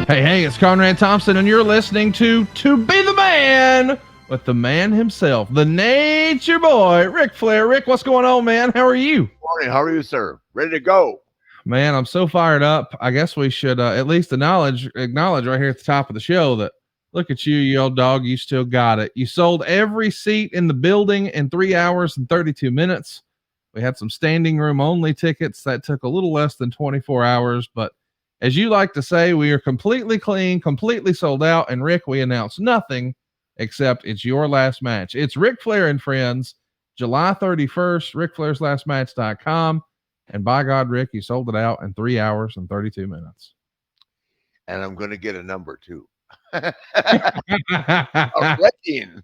Hey, it's Conrad Thompson, and you're listening to Be the Man with the man himself, the Nature Boy, Ric Flair. Rick, what's going on, man? How are you? Morning. How are you, sir? Ready to go? Man, I'm so fired up. I guess we should at least acknowledge right here at the top of the show that look at you, you old dog. You still got it. You sold every seat in the building in 3 hours and 32 minutes. We had some standing room only tickets that took a little less than 24 hours, but as you like to say, we are completely clean, completely sold out. And Rick, we announced nothing except it's your last match. It's Ric Flair and Friends, July 31st, RicFlairsLastMatch.com. And by God, Rick, you sold it out in 3 hours and 32 minutes. And I'm going to get a number too. A rating.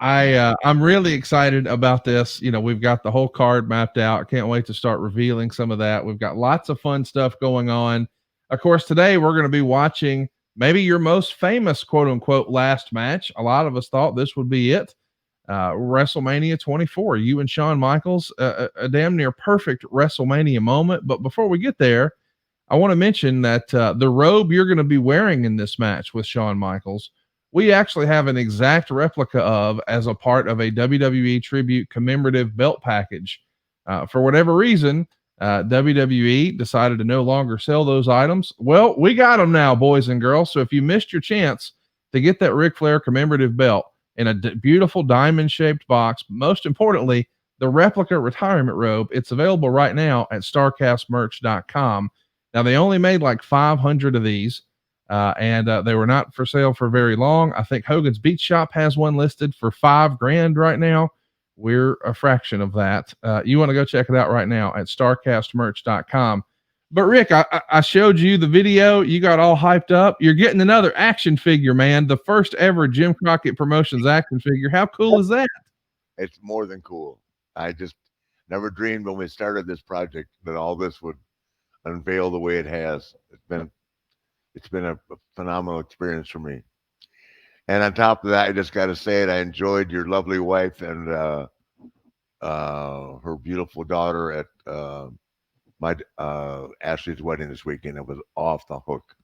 I'm really excited about this. You know, we've got the whole card mapped out. I can't wait to start revealing some of that. We've got lots of fun stuff going on. Of course, today we're going to be watching maybe your most famous quote unquote last match. A lot of us thought this would be it. WrestleMania 24, you and Shawn Michaels, a damn near perfect WrestleMania moment. But before we get there, I want to mention that the robe you're going to be wearing in this match with Shawn Michaels, we actually have an exact replica of as a part of a WWE tribute commemorative belt package. For whatever reason, WWE decided to no longer sell those items. Well, we got them now, boys and girls. So if you missed your chance to get that Ric Flair commemorative belt in a beautiful diamond shaped box, most importantly, the replica retirement robe, it's available right now at starcastmerch.com. Now, they only made like 500 of these. And they were not for sale for very long. I think Hogan's Beach Shop has one listed for $5,000 right now. We're a fraction of that. You want to go check it out right now at starcastmerch.com. But Rick, I showed you the video. You got all hyped up. You're getting another action figure, man. The first ever Jim Crockett Promotions action figure. How cool is that? It's more than cool. I just never dreamed when we started this project that all this would unveil the way it has. It's been a phenomenal experience for me. And on top of that, I just got to say it. I enjoyed your lovely wife and her beautiful daughter at my Ashley's wedding this weekend. It was off the hook.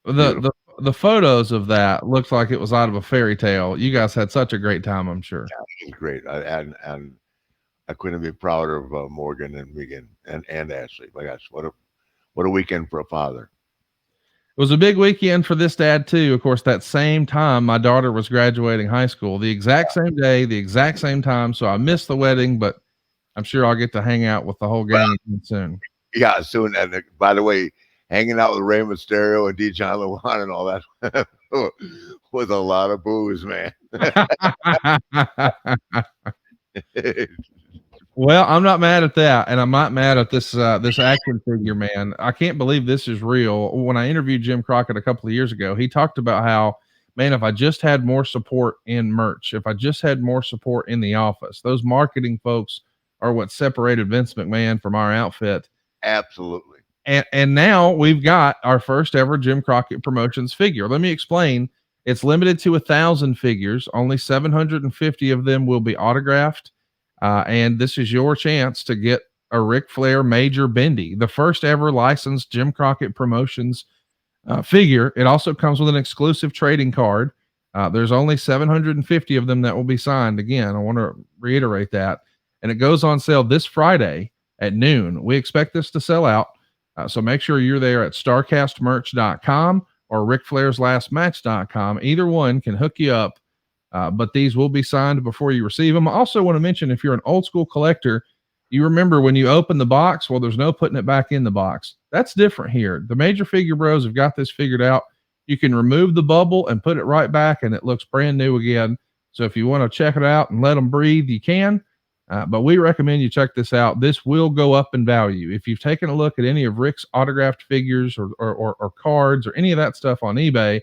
The photos of that looked like it was out of a fairy tale. You guys had such a great time, I'm sure. Yeah, it was great. And I couldn't be prouder of Morgan and Megan and Ashley. My gosh, what a weekend for a father. It was a big weekend for this dad too. Of course, that same time my daughter was graduating high school, the exact same day, the exact same time. So I missed the wedding, but I'm sure I'll get to hang out with the whole gang soon. Yeah, soon. And by the way, hanging out with Rey Mysterio and D. John LeJuan and all that was a lot of booze, man. Well, I'm not mad at that, and I'm not mad at this action figure, man. I can't believe this is real. When I interviewed Jim Crockett a couple of years ago, he talked about how, man, if I just had more support in merch, if I just had more support in the office, those marketing folks are what separated Vince McMahon from our outfit. Absolutely. And now we've got our first ever Jim Crockett Promotions figure. Let me explain. It's limited to 1,000 figures. Only 750 of them will be autographed. And this is your chance to get a Ric Flair Major Bendy, the first ever licensed Jim Crockett Promotions figure. It also comes with an exclusive trading card. There's only 750 of them that will be signed. Again, I want to reiterate that. And it goes on sale this Friday at noon. We expect this to sell out. So make sure you're there at starcastmerch.com or RicFlairsLastMatch.com. Either one can hook you up. But these will be signed before you receive them. I also want to mention, if you're an old school collector, you remember when you open the box, well, there's no putting it back in the box. That's different here. The Major Figure Bros have got this figured out. You can remove the bubble and put it right back, and it looks brand new again. So if you want to check it out and let them breathe, you can. But we recommend you check this out. This will go up in value. If you've taken a look at any of Rick's autographed figures or cards or any of that stuff on eBay,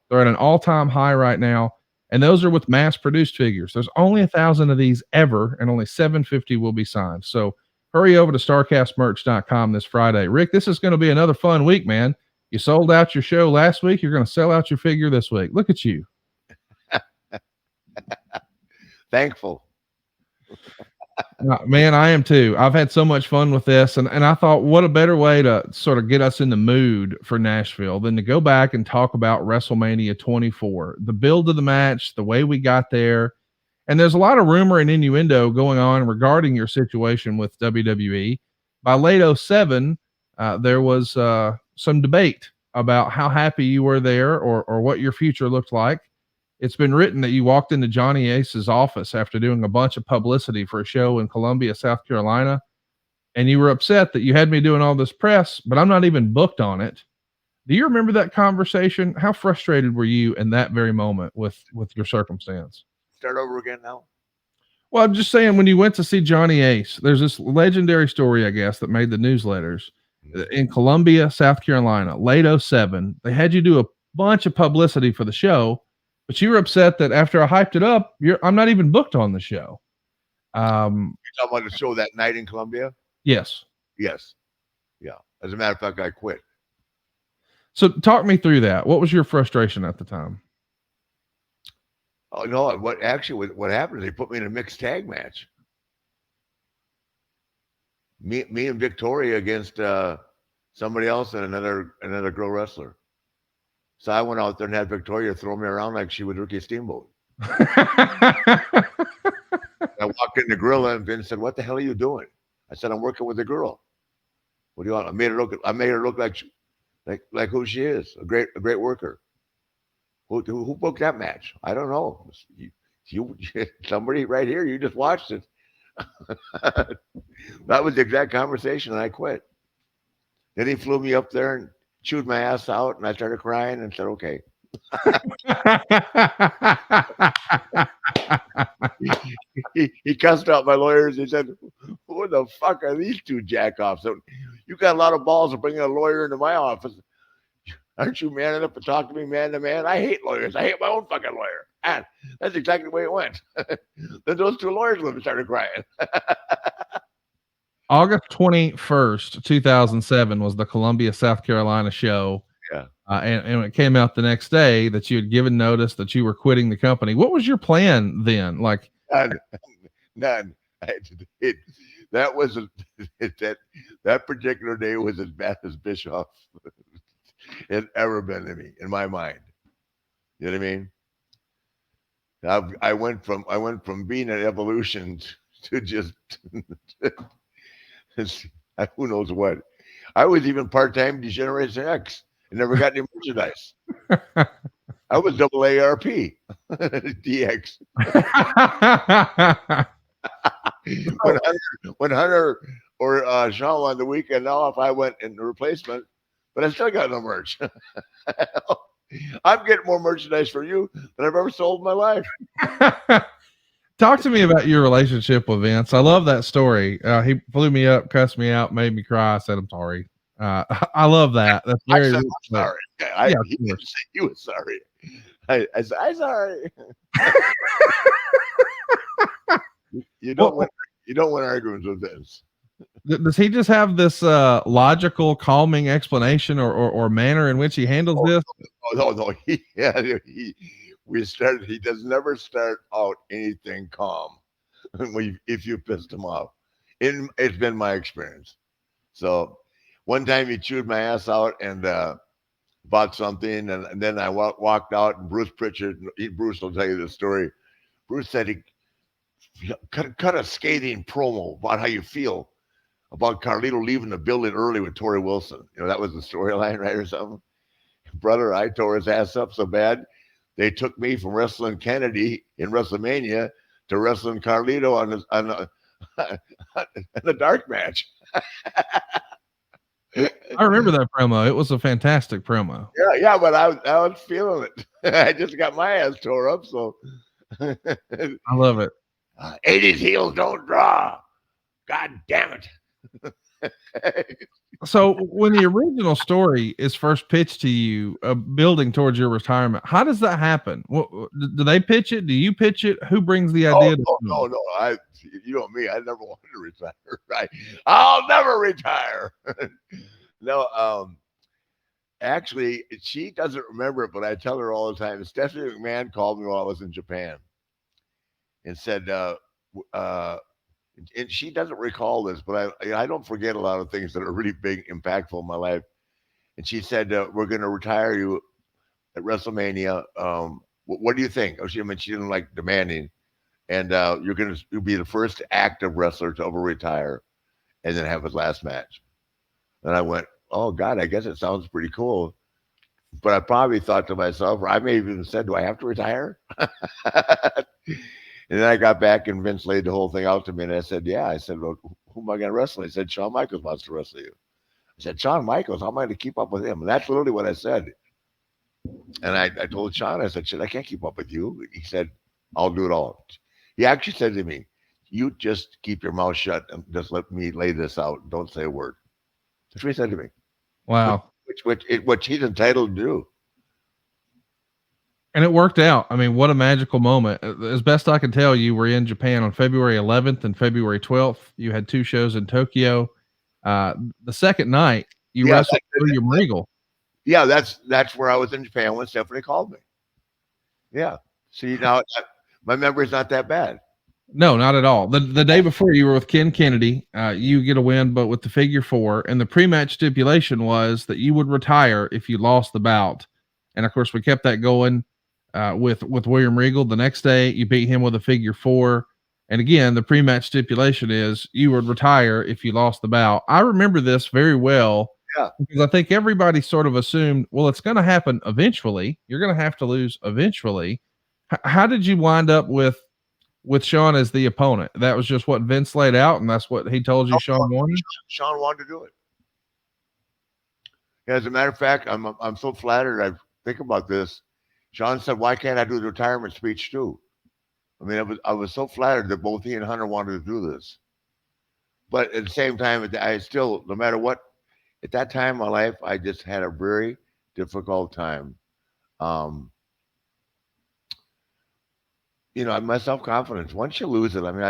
they're at an all-time high right now. And those are with mass-produced figures. There's only 1,000 of these ever, and only 750 will be signed. So hurry over to StarCastMerch.com this Friday. Rick, this is going to be another fun week, man. You sold out your show last week. You're going to sell out your figure this week. Look at you. Thankful. Man, I am too. I've had so much fun with this, and I thought, what a better way to sort of get us in the mood for Nashville than to go back and talk about WrestleMania 24, the build of the match, the way we got there. And there's a lot of rumor and innuendo going on regarding your situation with WWE. By late '07, there was some debate about how happy you were there, or what your future looked like. It's been written that you walked into Johnny Ace's office after doing a bunch of publicity for a show in Columbia, South Carolina, and you were upset that you had me doing all this press, but I'm not even booked on it. Do you remember that conversation? How frustrated were you in that very moment with your circumstance? Start over again now. Well, I'm just saying, when you went to see Johnny Ace, there's this legendary story, I guess, that made the newsletters in Columbia, South Carolina, late '07. They had you do a bunch of publicity for the show, but you were upset that after I hyped it up, I'm not even booked on the show. You're talking about the show that night in Columbia? Yes. Yes. Yeah. As a matter of fact, I quit. So talk me through that. What was your frustration at the time? Oh no! What happened is they put me in a mixed tag match. Me and Victoria against somebody else and another girl wrestler. So I went out there and had Victoria throw me around like she was Ricky Steamboat. I walked in the gorilla and Vince said, "What the hell are you doing?" I said, "I'm working with the girl." What do you want? I made her look like who she is, a great worker. Who booked that match? I don't know. You somebody right here. You just watched it. That was the exact conversation, and I quit. Then he flew me up there and chewed my ass out, and I started crying and said, "Okay." He cussed out my lawyers. He said, "Who the fuck are these two jackoffs? You got a lot of balls to bring a lawyer into my office. Aren't you man enough to talk to me man to man? I hate lawyers. I hate my own fucking lawyer." And that's exactly the way it went. Then those two lawyers women started crying. August 21st, 2007 was the Columbia, South Carolina show. Yeah. And it came out the next day that you had given notice that you were quitting the company. What was your plan then? Like, None. That was that particular day was as bad as Bischoff had ever been to me in my mind. You know what I mean? I went from being an evolution to just who knows what. I was even part-time Degeneration X and never got any merchandise. I was double ARP DX. when Hunter or Shawn on the weekend off, I went in the replacement, but I still got no merch. I'm getting more merchandise for you than I've ever sold in my life. Talk to me about your relationship with Vince. I love that story. He flew me up, cussed me out, made me cry. I said, "I'm sorry." I love that. That's very. I said, "I'm sorry." He didn't say he was sorry. I said, "I'm sorry." You don't win arguments with Vince. Does he just have this logical, calming explanation or manner in which he handles this? No. He does never start out anything calm if you pissed him off. It's been my experience. So one time he chewed my ass out and bought something, and then I walked out, and Bruce will tell you the story. Bruce said he cut a scathing promo about how you feel about Carlito leaving the building early with Tori Wilson. You know, that was the storyline, right, or something. Brother, I tore his ass up so bad, they took me from wrestling Kennedy in WrestleMania to wrestling Carlito on a dark match. I remember that promo. It was a fantastic promo. Yeah, but I was feeling it. I just got my ass tore up, so I love it. 80s heels don't draw. God damn it. So when the original story is first pitched to you, building towards your retirement, how does that happen? Do they pitch it? Do you pitch it? Who brings the idea? No. You know me. I never wanted to retire. Right? I'll never retire. No. Actually, she doesn't remember it, but I tell her all the time. Stephanie McMahon called me while I was in Japan and said, And she doesn't recall this, but I don't forget a lot of things that are really big, impactful in my life. And she said, "We're going to retire you at WrestleMania. What do you think?" Oh, I mean, she didn't like demanding, and you'll be the first active wrestler to ever retire, and then have his last match. And I went, "Oh God, I guess it sounds pretty cool." But I probably thought to myself, or I may have even said, "Do I have to retire?" And then I got back and Vince laid the whole thing out to me, and I said, "Yeah." I said, "Well, who am I going to wrestle?" He said, "Shawn Michaels wants to wrestle you." I said, "Shawn Michaels? How am I going to keep up with him?" And that's literally what I said. And I told Shawn, I said, "Shit, I can't keep up with you." He said, "I'll do it all." He actually said to me, "You just keep your mouth shut and just let me lay this out. Don't say a word." That's what he said to me. Which Wow. which he's entitled to do. And it worked out. I mean, what a magical moment. As best I can tell, you were in Japan on February 11th and February 12th. You had 2 shows in Tokyo. The second night, you Yeah, wrestled William Regal. yeah, that's where I was in Japan when Stephanie called me. Yeah. See now, my memory's not that bad. No, not at all. The day before, you were with Ken Kennedy. You get a win, but with the figure 4. And the pre-match stipulation was that you would retire if you lost the bout. And of course, we kept that going with William Regal. The next day, you beat him with a figure 4. And again, the pre-match stipulation is you would retire if you lost the bout. I remember this very well Yeah. because I think everybody sort of assumed, well, it's going to happen eventually. You're going to have to lose eventually. How did you wind up with Shawn as the opponent? That was just what Vince laid out, and that's what he told you Shawn wanted? Shawn wanted to do it. As a matter of fact, I'm so flattered. I think about this. Shawn said, "Why can't I do the retirement speech too?" I mean, I was so flattered that both he and Hunter wanted to do this. But at the same time, I still, no matter what, at that time in my life, I just had a very difficult time. Um, my self confidence. Once you lose it, I mean,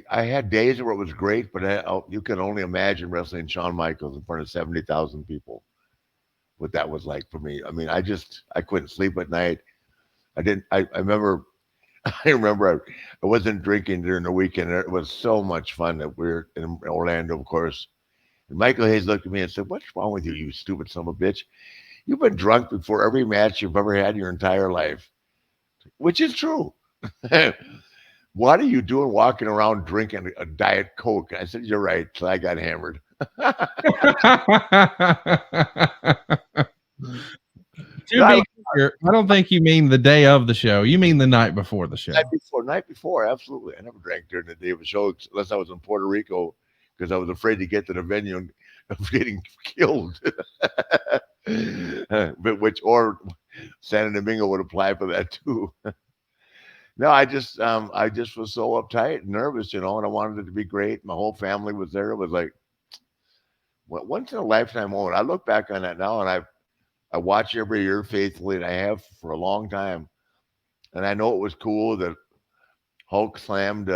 I had days where it was great, but you can only imagine wrestling Shawn Michaels in front of 70,000 people. What that was like for me. I mean, I couldn't sleep at night. I didn't. I remember. I remember I wasn't drinking during the weekend. It was so much fun that we were in Orlando, of course. And Michael Hayes looked at me and said, "What's wrong with you, you stupid son of a bitch? You've been drunk before every match you've ever had in your entire life," which is true. What are you doing walking around drinking a Diet Coke? I said, "You're right." So I got hammered. To No, be clear, I don't think you mean the day of the show. You mean the night before the show. night before, absolutely. I never drank during the day of a show unless I was in Puerto Rico because I was afraid to get to the venue and of getting killed. But or San Domingo would apply for that too. No, I just was so uptight and nervous, and I wanted it to be great. My whole family was there. It was like once in a lifetime moment. I look back on that now, and I watch every year faithfully, and I have for a long time. And I know it was cool that Hulk slammed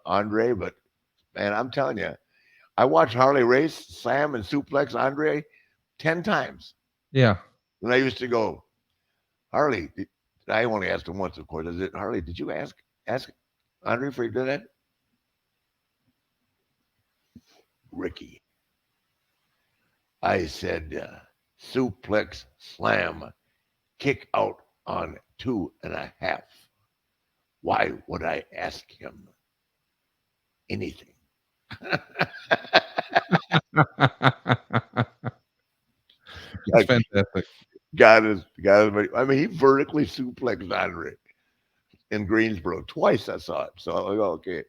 Andre, but man, I'm telling you, I watched Harley Race slam and suplex Andre 10 times. Yeah. And I used to go, Harley. I only asked him once, of course. I said, Harley, did you ask Andre if he did that? Ricky. I said, suplex slam, kick out on 2.5. Why would I ask him anything? That's fantastic. I mean, he vertically suplexed Andre in Greensboro twice. I saw it. So I was like, okay.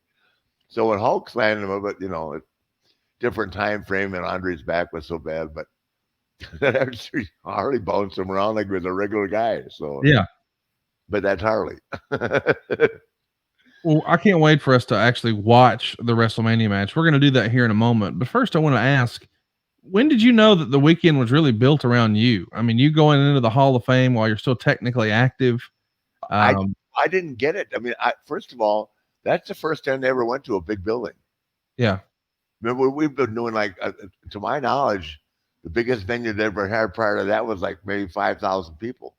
So when Hulk slammed him, but a different time frame, and Andre's back was so bad, but Harley bounced him around like he was a regular guy. So Yeah. but that's Harley. Well, I can't wait for us to actually watch the WrestleMania match. We're going to do that here in a moment. But first, I want to ask, when did you know that the weekend was really built around you? I mean, you going into the Hall of Fame while you're still technically active. I Um, I didn't get it. I mean, first of all, that's the first time they ever went to a big building. yeah. Remember, we've been doing like, to my knowledge, the biggest venue they ever had prior to that was like maybe 5,000 people.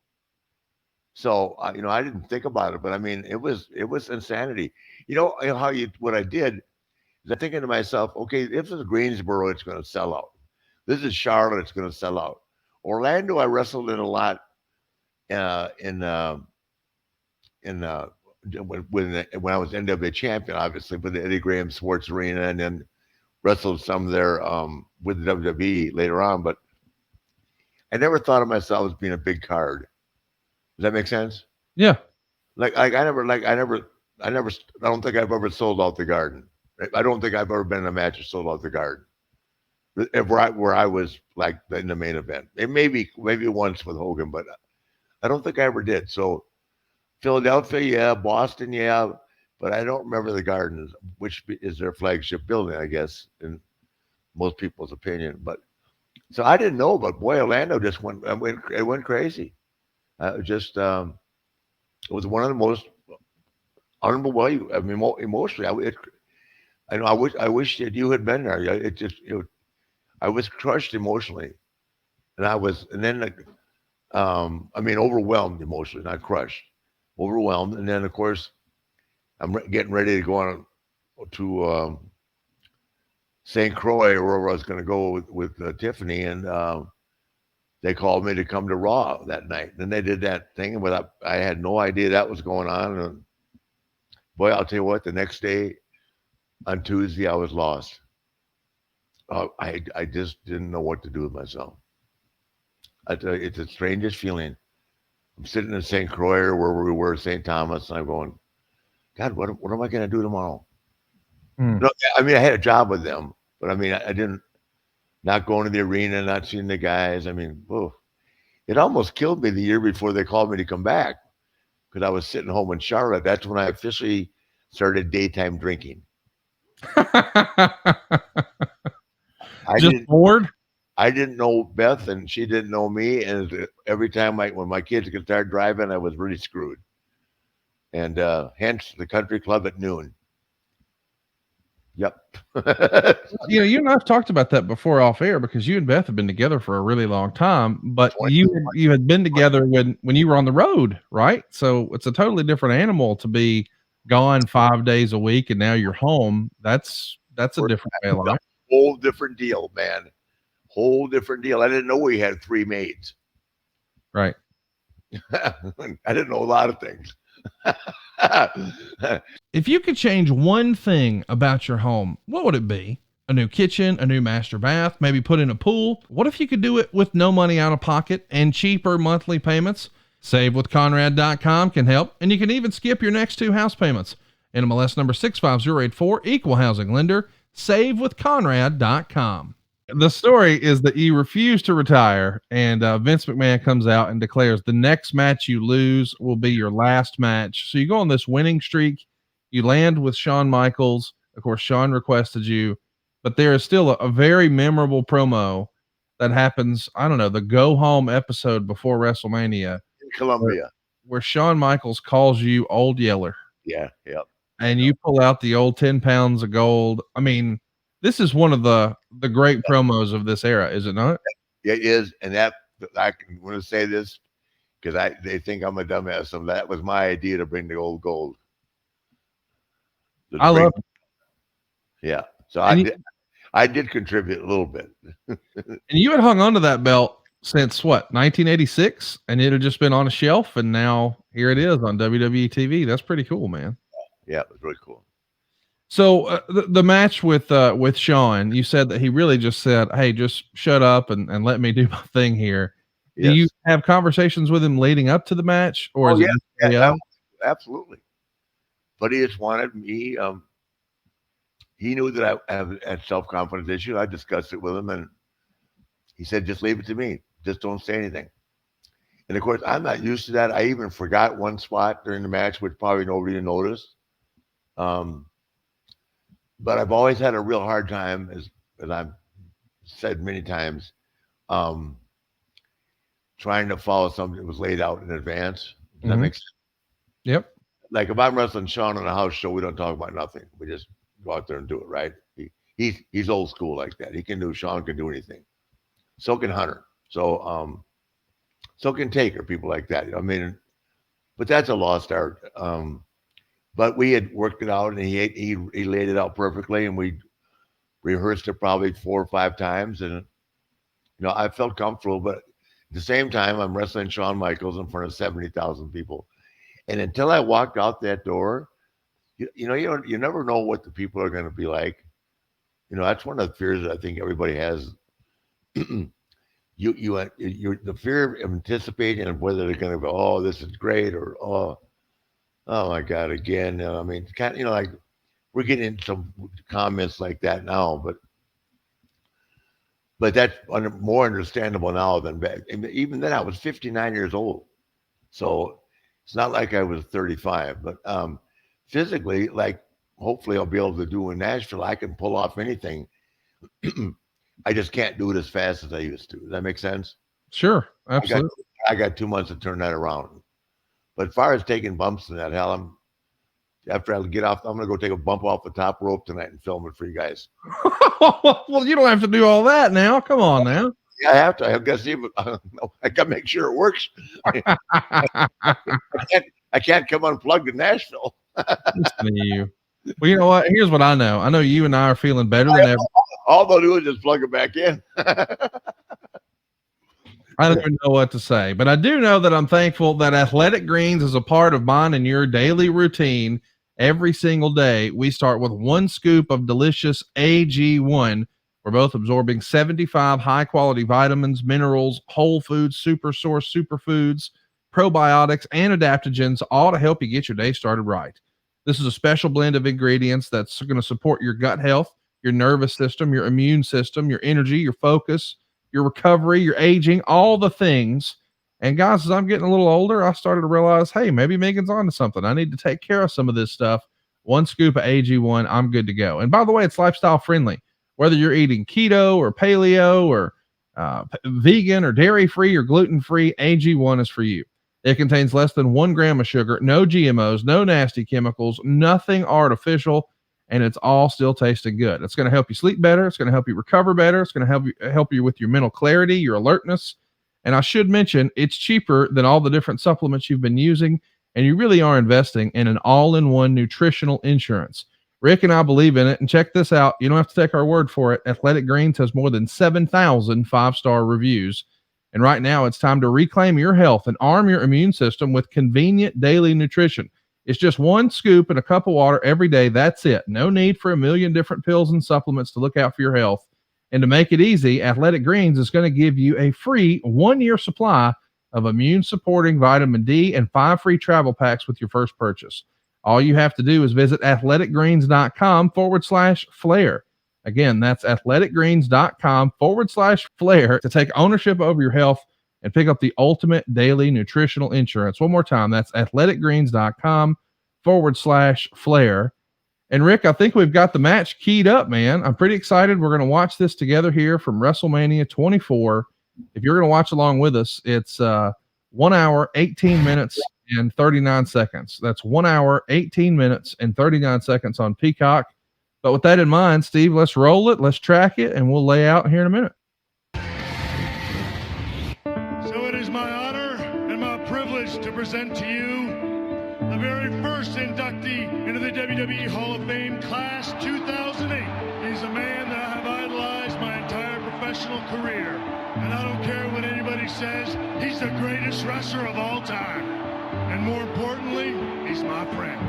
So I didn't think about it, but I mean, it was insanity. How what I did. is I'm thinking to myself, okay, if it's Greensboro, it's going to sell out. This is Charlotte, it's going to sell out. Orlando, I wrestled in a lot uh, in uh, in when I was NWA champion, obviously with the Eddie Graham Sports Arena, and then wrestled some there with the WWE later on. But I never thought of myself as being a big card. Does that make sense? Yeah. I never, I don't think I've ever sold out the Garden. I don't think I've ever been in a match that sold out the Garden. Where I was like in the main event. It maybe once with Hogan, but I don't think I ever did. So Philadelphia, yeah, Boston, yeah, but I don't remember the Gardens, which is their flagship building, I guess, in most people's opinion. But so I didn't know, but boy, Orlando just it went crazy. Just it was one of the most unbelievable. I mean, emotionally, I know I wish that you had been there. I was crushed emotionally, and then like, I mean, overwhelmed emotionally, not crushed, overwhelmed. And then of course, getting ready to go on to St. Croix or wherever I was going to go with Tiffany, and they called me to come to Raw that night. Then they did that thing, and I had no idea that was going on. And boy, I'll tell you what, the next day on Tuesday, I was lost. I just didn't know what to do with myself. I tell you, it's the strangest feeling. I'm sitting in St. Croix or wherever we were, St. Thomas, and I'm going, God, what am I going to do tomorrow? Hmm. No, I mean, I had a job with them, but I mean, I didn't, not going to the arena, not seeing the guys. I mean, whoa, it almost killed me the year before they called me to come back because I was sitting home in Charlotte. That's when I officially started daytime drinking. I Just didn't bored. I didn't know Beth, and she didn't know me. And every time when my kids could start driving, I was really screwed. And hence the country club at noon. Yep. You know, you and I've talked about that before off air because you and Beth have been together for a really long time, but 20, you had been together when you were on the road, right? So it's a totally different animal to be gone 5 days a week and now you're home. That's a different way of life. whole different deal, man. Whole different deal. I didn't know we had 3 maids. Right. I didn't know a lot of things. If you could change one thing about your home, what would it be? A new kitchen, a new master bath, maybe put in a pool? What if you could do it with no money out of pocket and cheaper monthly payments? SaveWithConrad.com can help, and you can even skip your next 2 house payments. NMLS number 65084, equal housing lender, SaveWithConrad.com. The story is that you refuse to retire, and Vince McMahon comes out and declares the next match you lose will be your last match. So you go on this winning streak. You land with Shawn Michaels. Of course, Shawn requested you, but there is still a very memorable promo that happens. I don't know, the go home episode before WrestleMania, In where, Columbia. where Shawn Michaels calls you Old Yeller, Yeah, yep. and you pull out the old 10 pounds of gold. I mean, this is one of the great promos of this era, is it not? It is, and that I want to say this because they think I'm a dumbass. So that was my idea to bring the old gold. I love it. Yeah. So And I did contribute a little bit. and you had hung onto that belt since what, 1986, and it had just been on a shelf, and now here it is on WWE TV. That's pretty cool, man. Yeah, it was really cool. So the match with Shawn, you said that he really just said, "Hey, just shut up and let me do my thing here." Do you Yes. have conversations with him leading up to the match, or Oh is it yeah, just day yeah, of? absolutely. But he just wanted me. He knew that I had self confidence issues. I discussed it with him, and he said, "Just leave it to me. Just don't say anything." And of course, I'm not used to that. I even forgot one spot during the match, which probably nobody noticed. Um, but I've always had a real hard time, as I've said many times, um, trying to follow something that was laid out in advance. Does that Mhm. make sense? Yep. Like if I'm wrestling Sean on a house show, we don't talk about nothing. We just go out there and do it, right? He's old school like that. He can do Sean can do anything. So can Hunter. So can Taker, people like that. I mean, but that's a lost art. but we had worked it out, and he laid it out perfectly, and we rehearsed it probably 4 or 5 times, and I felt comfortable. But at the same time, I'm wrestling Shawn Michaels in front of 70,000 people, and until I walked out that door, you never know what the people are going to be like. That's one of the fears that I think everybody has. The fear of anticipating of whether they're going to go, oh, this is great, or oh my God, again. I mean, like we're getting some comments like that now, but that's more understandable now than back. Even then, I was 59 years old, so it's not like I was 35. But physically, like hopefully I'll be able to do in Nashville. I can pull off anything. I just can't do it as fast as I used to. Does that make sense? Sure, absolutely. I got 2 months to turn that around. But as far as taking bumps and that, hell, after I get off, I'm gonna go take a bump off the top rope tonight and film it for you guys. Well, you don't have to do all that now. Come on now. Yeah, I have to. I gotta see, but I gotta make sure it works. I can't come unplugged in Nashville. Listen to you. Well, you know what? Here's what I know. I know you and I are feeling better than ever. All they'll do is just plug it back in. I don't even know what to say, but I do know that I'm thankful that Athletic Greens is a part of mine and your daily routine. Every single day, we start with 1 scoop of delicious AG1. We're both absorbing 75 high-quality vitamins, minerals, whole foods, super source superfoods, probiotics, and adaptogens, all to help you get your day started right. This is a special blend of ingredients that's going to support your gut health, your nervous system, your immune system, your energy, your focus, your recovery, your aging, all the things. And guys, as I'm getting a little older, I started to realize, hey, maybe Megan's onto something. I need to take care of some of this stuff. 1 scoop of AG1, I'm good to go. And by the way, it's lifestyle friendly. Whether you're eating keto or paleo or vegan or dairy free or gluten free, AG1 is for you. It contains less than 1 gram of sugar, no GMOs, no nasty chemicals, nothing artificial, and it's all still tasting good. It's going to help you sleep better. It's going to help you recover better. It's going to help you with your mental clarity, your alertness. And I should mention, it's cheaper than all the different supplements you've been using, and you really are investing in an all-in-one nutritional insurance. Rick and I believe in it, and check this out. You don't have to take our word for it. Athletic Greens has more than 7,000 5-star reviews. And right now, it's time to reclaim your health and arm your immune system with convenient daily nutrition. It's just 1 scoop in a cup of water every day. That's it. No need for a million different pills and supplements to look out for your health. And to make it easy, Athletic Greens is going to give you a free 1-year supply of immune supporting vitamin D and 5 free travel packs with your first purchase. All you have to do is visit athleticgreens.com/Flair. Again, that's athleticgreens.com/Flair to take ownership over your health and pick up the ultimate daily nutritional insurance. One more time, that's athleticgreens.com/Flair. And Rick, I think we've got the match keyed up, man. I'm pretty excited. We're going to watch this together here from WrestleMania 24. If you're going to watch along with us, it's 1 hour, 18 minutes, and 39 seconds. That's 1 hour, 18 minutes, and 39 seconds on Peacock. But with that in mind, Steve, let's roll it, let's track it, and we'll lay out here in a minute. So it is my honor and my privilege to present to you the very first inductee into the WWE Hall of Fame Class 2008. He's a man that I have idolized my entire professional career. And I don't care what anybody says, he's the greatest wrestler of all time. And more importantly, he's my friend.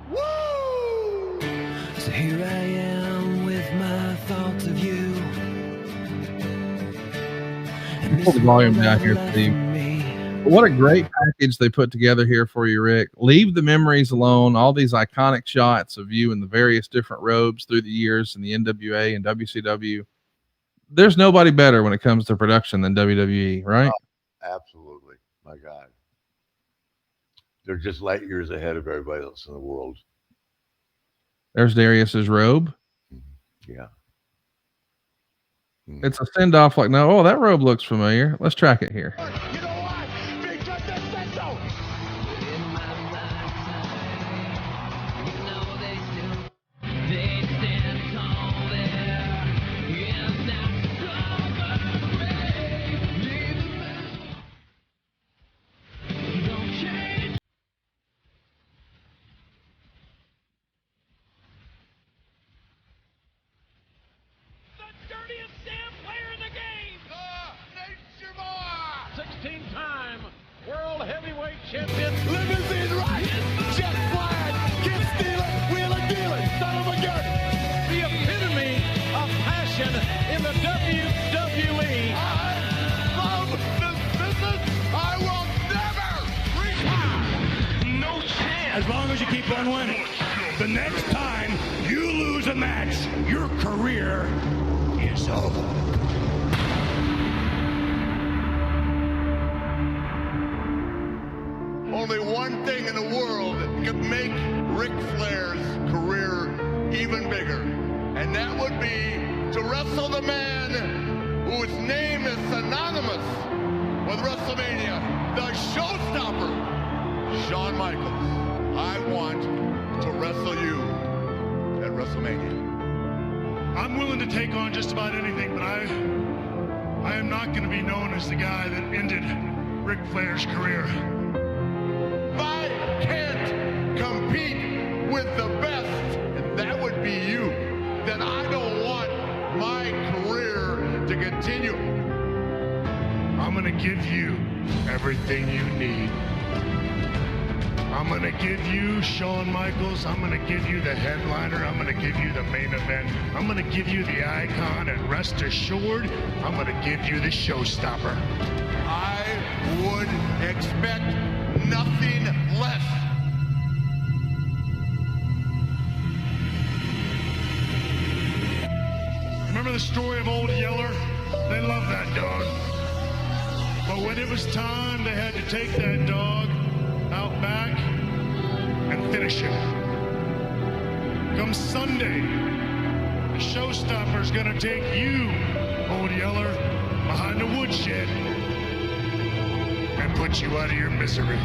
Woo! So here I am with my thoughts of you. Pull the volume down here, Steve. What a great package they put together here for you, Rick. Leave the memories alone. All these iconic shots of you in the various different robes through the years in the NWA and WCW. There's nobody better when it comes to production than WWE, right? Oh, absolutely. My God. They're just light years ahead of everybody else in the world. There's Darius's robe. Yeah. It's a send off like, no, oh, that robe looks familiar. Let's track it here. You know why? Because they said so. World Heavyweight Champion. Limousine right, jet flying, kid stealing, wheeling dealing, son of a gun. The epitome of passion in the WWE. I love this business. I will never retire. No chance. As long as you keep on winning. The next time you lose a match, your career is over. Only one thing in the world could make Ric Flair's career even bigger, and that would be to wrestle the man whose name is synonymous with WrestleMania, the showstopper, Shawn Michaels. I want to wrestle you at WrestleMania. I'm willing to take on just about anything, but I am not going to be known as the guy that ended Ric Flair's career. If I can't compete with the best, and that would be you, then I don't want my career to continue. I'm going to give you everything you need. I'm going to give you Shawn Michaels. I'm going to give you the headliner. I'm going to give you the main event. I'm going to give you the icon, and rest assured, I'm going to give you the showstopper. I would expect nothing less. Remember the story of Old Yeller? They love that dog. But when it was time, they had to take that dog out back and finish him. Come Sunday, the showstopper's gonna take you, Old Yeller, behind the woodshed and put you out of your misery.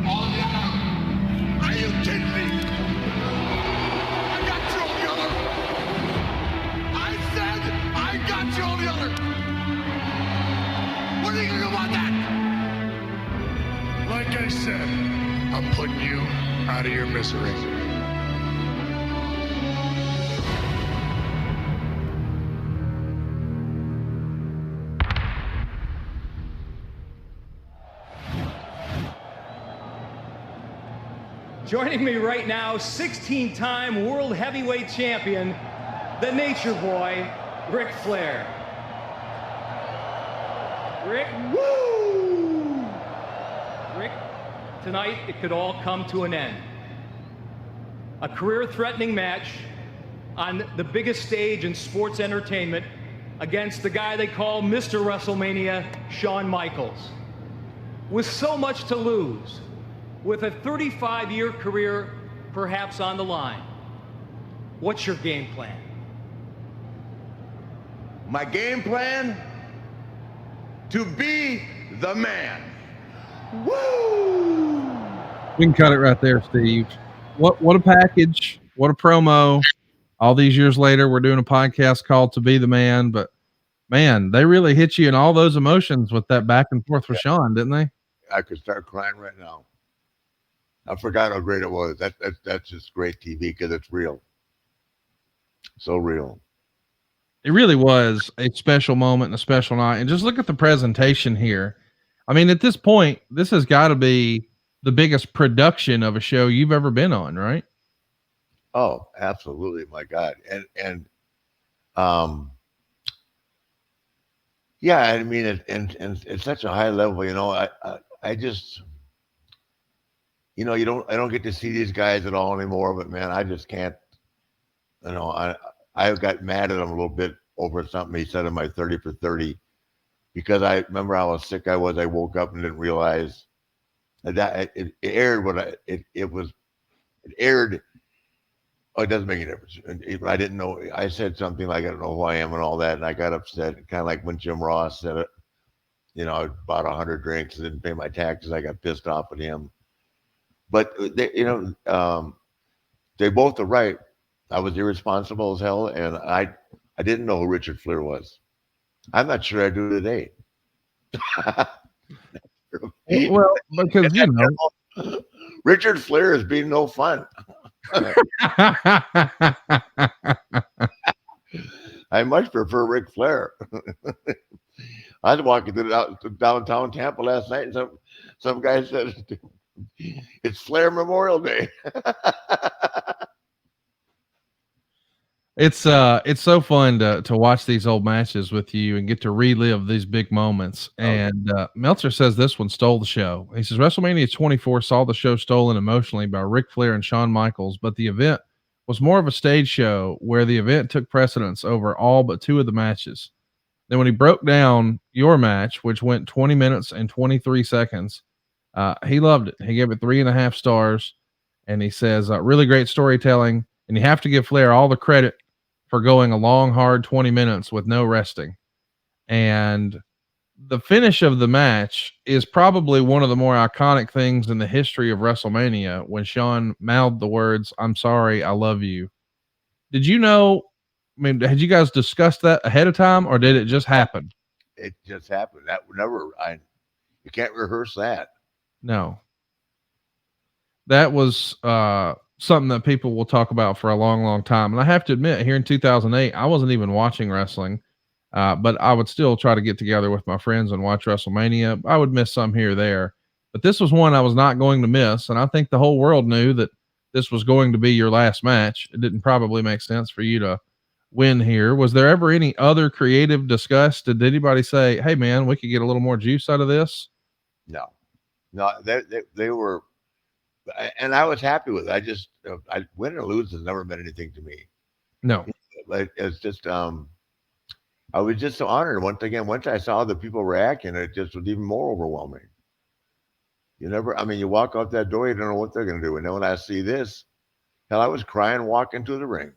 Old Yeller, are you kidding me? I got you, Old Yeller. I said I got you, Old Yeller. What are you gonna do about that? Like I said, I'm putting you out of your misery. Joining me right now, 16-time World Heavyweight Champion, the Nature Boy, Ric Flair. Rick, woo! Rick, tonight it could all come to an end. A career-threatening match on the biggest stage in sports entertainment against the guy they call Mr. WrestleMania, Shawn Michaels. With so much to lose, with a 35-year career perhaps on the line, what's your game plan? My game plan? To be the man. Woo! We can cut it right there, Steve. What a package. What a promo. All these years later, we're doing a podcast called To Be the Man, but man, they really hit you in all those emotions with that back and forth with Shawn, didn't they? I could start crying right now. I forgot how great it was. That's just great TV because it's real. So real. It really was a special moment and a special night. And just look at the presentation here. I mean, at this point, this has got to be the biggest production of a show you've ever been on, right? Oh, absolutely. My God. And yeah, I mean, and it's such a high level, you know, I just, you know, I don't get to see these guys at all anymore, but man, I just can't, you know, I got mad at him a little bit over something he said in my 30 for 30 because I remember how sick I was. I woke up and didn't realize that it aired what it aired. Oh, it doesn't make any difference. I didn't know. I said something like, I don't know who I am and all that. And I got upset, kind of like when Jim Ross said it. You know, I bought 100 drinks, didn't pay my taxes. I got pissed off at him. But, they, you know, they both are right. I was irresponsible as hell. And I didn't know who Richard Flair was. I'm not sure I do today. Well, because, you know. Richard Flair is being no fun. I much prefer Ric Flair. I was walking through downtown Tampa last night, and some guy said it's Flair Memorial Day. It's so fun to watch these old matches with you and get to relive these big moments. And Meltzer says this one stole the show. He says WrestleMania 24 saw the show stolen emotionally by Ric Flair and Shawn Michaels, but the event was more of a stage show where the event took precedence over all but two of the matches. Then when he broke down your match, which went 20 minutes and 23 seconds, he loved it. He gave it 3.5 stars, and he says really great storytelling. And you have to give Flair all the credit for going a long, hard 20 minutes with no resting. And the finish of the match is probably one of the more iconic things in the history of WrestleMania when Shawn mouthed the words, "I'm sorry, I love you." Did you know? I mean, had you guys discussed that ahead of time, or did it just happen? It just happened. That would never. You can't rehearse that. No. That was something that people will talk about for a long, long time. And I have to admit, here in 2008, I wasn't even watching wrestling, but I would still try to get together with my friends and watch WrestleMania. I would miss some here or there, but this was one I was not going to miss. And I think the whole world knew that this was going to be your last match. It didn't probably make sense for you to win here. Was there ever any other creative discussed? Did anybody say, "Hey man, we could get a little more juice out of this"? No, they were, and I was happy with it. I win or lose has never meant anything to me. No. It's just, I was just so honored. Once I saw the people reacting, it just was even more overwhelming. You walk out that door, you don't know what they're going to do. And then when I see this, hell, I was crying walking to the ring.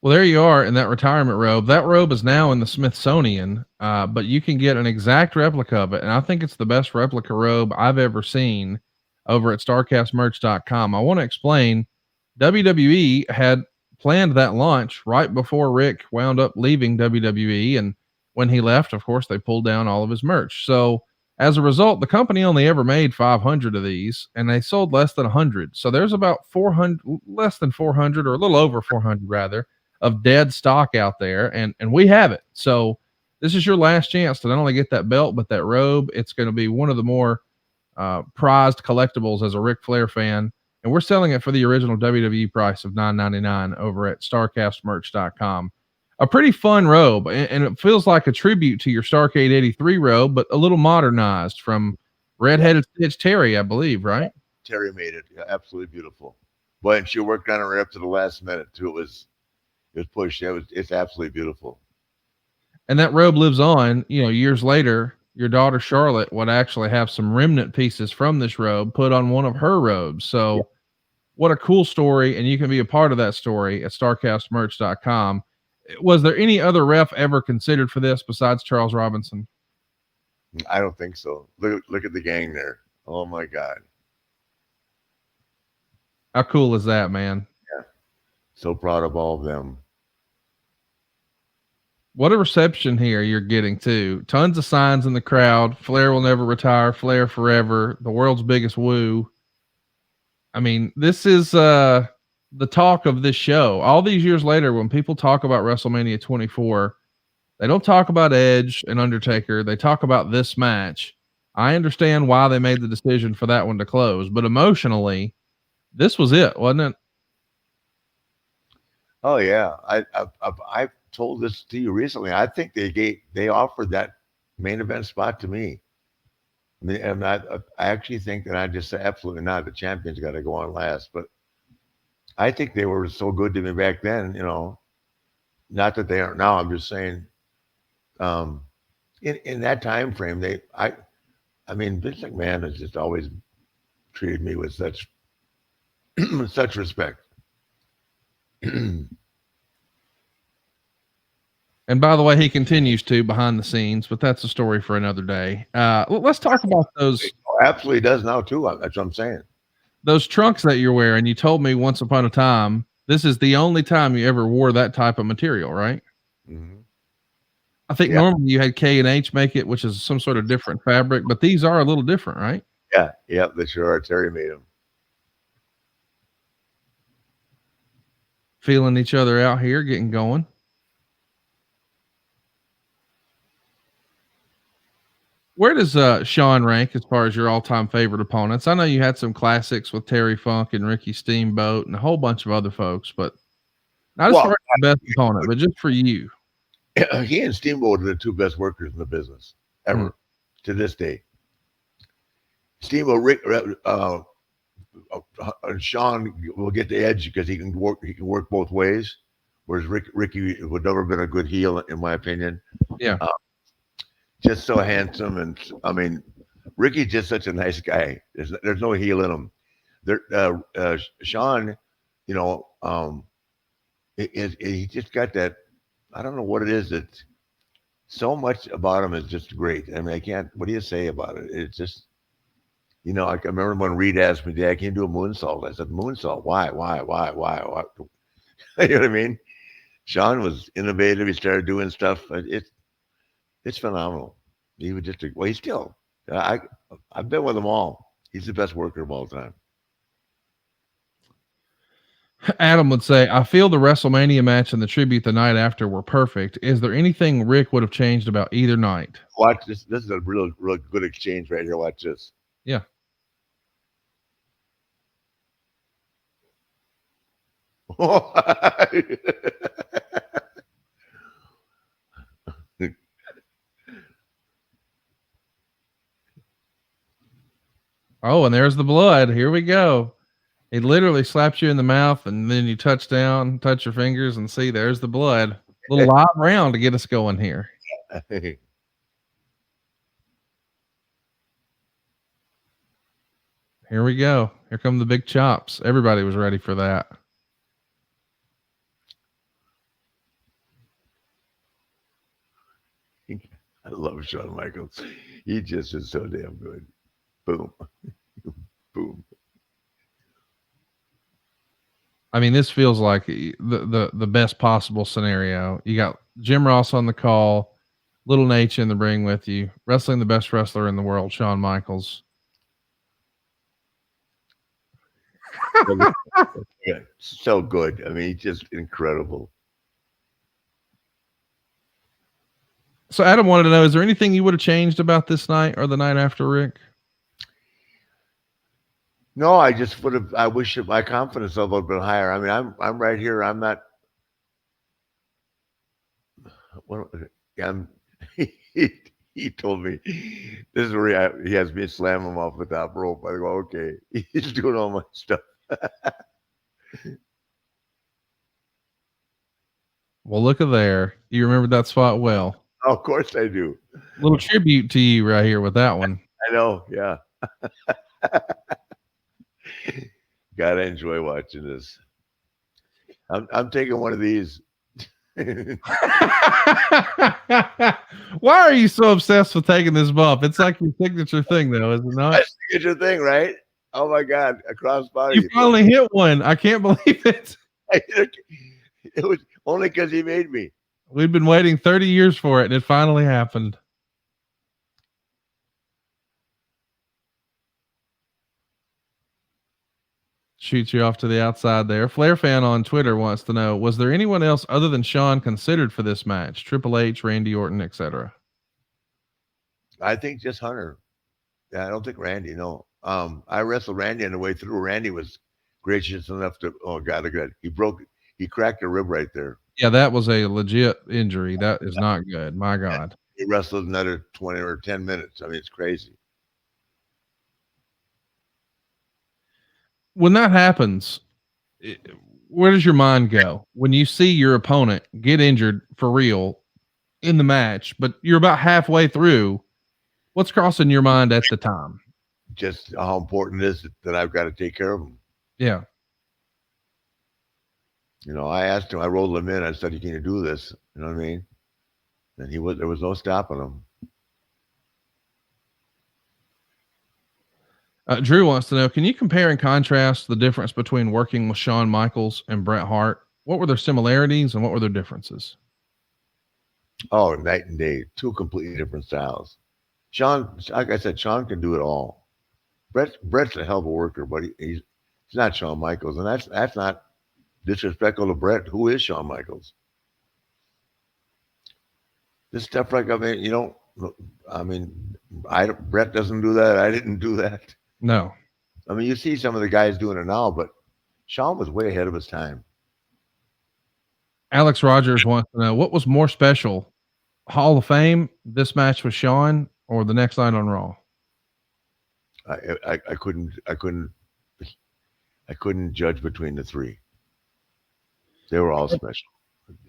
Well, there you are in that retirement robe. That robe is now in the Smithsonian, but you can get an exact replica of it. And I think it's the best replica robe I've ever seen over at starcastmerch.com. I want to explain WWE had planned that launch right before Rick wound up leaving WWE. And when he left, of course, they pulled down all of his merch. So as a result, the company only ever made 500 of these and they sold less than 100. So there's about 400, less than 400, or a little over 400 rather, of dead stock out there. And we have it. So this is your last chance to not only get that belt, but that robe. It's going to be one of the more prized collectibles as a Ric Flair fan. And we're selling it for the original WWE price of $9.99 over at starcastmerch.com. A pretty fun robe, and it feels like a tribute to your Starrcade 83 robe, but a little modernized from Redheaded Stitch Terry, I believe, right? Terry made it. Yeah, absolutely beautiful. Boy, and she worked on it right up to the last minute too. It was pushed. It's absolutely beautiful. And that robe lives on, years later. Your daughter Charlotte would actually have some remnant pieces from this robe put on one of her robes. So what a cool story. And you can be a part of that story at starcastmerch.com. Was there any other ref ever considered for this besides Charles Robinson? I don't think so. Look at the gang there. Oh my God. How cool is that, man? Yeah. So proud of all of them. What a reception here you're getting too. Tons of signs in the crowd. Flair will never retire. Flair forever. The world's biggest woo. I mean, this is the talk of this show. All these years later, when people talk about WrestleMania 24, they don't talk about Edge and Undertaker. They talk about this match. I understand why they made the decision for that one to close, but emotionally, this was it, wasn't it? Oh yeah. I told this to you recently. I think they offered that main event spot to me. I mean, and I actually think that I just said absolutely not. The champion's got to go on last. But I think they were so good to me back then. Not that they aren't now. I'm just saying, in that time frame, I mean, Vince McMahon has just always treated me with such such respect. And by the way, he continues to behind the scenes, but that's a story for another day. Let's talk about those. Absolutely does now too. That's what I'm saying. Those trunks that you're wearing. You told me once upon a time, this is the only time you ever wore that type of material, right? Mm-hmm. I think normally you had K&H make it, which is some sort of different fabric, but these are a little different, right? Yeah, they sure are. Terry made them. Feeling each other out here, getting going. Where does Shawn rank as far as your all-time favorite opponents? I know you had some classics with Terry Funk and Ricky Steamboat and a whole bunch of other folks, but not as far Well, as the best opponent, but just for you. he and Steamboat are the two best workers in the business ever to this day. Steamboat, Shawn will get the edge because he can work both ways, whereas Ricky would never been a good heel in my opinion. Yeah. Just so handsome, and I mean, Ricky's just such a nice guy. There's no heel in him. Shawn, you know, he just got that. I don't know what it is that so much about him is just great. I mean, I can't. What do you say about it? It's just, you know, I remember when Reed asked me, "Dad, can you do a moonsault?" I said, "Moonsault? Why? You know what I mean?" Shawn was innovative. He started doing stuff. It's phenomenal. He would just, well, he's still, I've been with them all. He's the best worker of all time. Adam would say, I feel the WrestleMania match and the tribute the night after were perfect. Is there anything Rick would have changed about either night? Watch this. This is a real good exchange right here. Watch this. Yeah. Oh, and there's the blood. Here we go. It literally slaps you in the mouth, and then you touch down, touch your fingers, and see there's the blood. Little live round to get us going here. Here we go. Here come the big chops. Everybody was ready for that. I love Shawn Michaels. He just is so damn good. Boom. Boom. I mean, this feels like the best possible scenario. You got Jim Ross on the call, Little Nate in the ring with you, wrestling the best wrestler in the world, Shawn Michaels. Yeah, so good. I mean, he's just incredible. So Adam wanted to know, is there anything you would have changed about this night or the night after, Rick? No, I just would have. I wish my confidence level had been higher. I mean, I'm right here. I'm not. What? He told me this is where he has me slam him off the top rope. I go, okay, he's doing all my stuff. Well, look at there. You remembered that spot well. Oh, of course I do. Little tribute to you right here with that one. I know. Yeah. Gotta enjoy watching this. I'm taking one of these. Why are you so obsessed with taking this bump? It's like your signature thing, though, is it not? That's your thing, right? Oh my God, a crossbody. You finally hit one. I can't believe it. It was only because he made me. We've been waiting 30 years for it, and it finally happened. Shoots you off to the outside there. Flair fan on Twitter wants to know, was there anyone else other than Shawn considered for this match? Triple H, Randy Orton, etc. I think just Hunter. Yeah, I don't think Randy. No. I wrestled Randy on the way through. Randy was gracious enough to. Oh God, he cracked a rib right there. Yeah, that was a legit injury. That is not good. My God. He wrestled another 20 or 10 minutes. I mean, it's crazy. When that happens, where does your mind go when you see your opponent get injured for real in the match, but you're about halfway through? What's crossing your mind at the time? Just how important it is that I've got to take care of him. Yeah. You know, I asked him, I rolled him in. I said, can you do this? You know what I mean? And there was no stopping him. Drew wants to know, can you compare and contrast the difference between working with Shawn Michaels and Bret Hart? What were their similarities and what were their differences? Oh, night and day. Two completely different styles. Shawn, like I said, Shawn can do it all. Bret's a hell of a worker, but he's not Shawn Michaels. And that's not disrespectful to Bret. Who is Shawn Michaels? This stuff, like, I mean, Brett doesn't do that. I didn't do that. No. I mean, you see some of the guys doing it now, but Shawn was way ahead of his time. Alex Rogers wants to know what was more special, Hall of Fame, this match with Shawn, or the next night on Raw? I couldn't judge between the three. They were all special.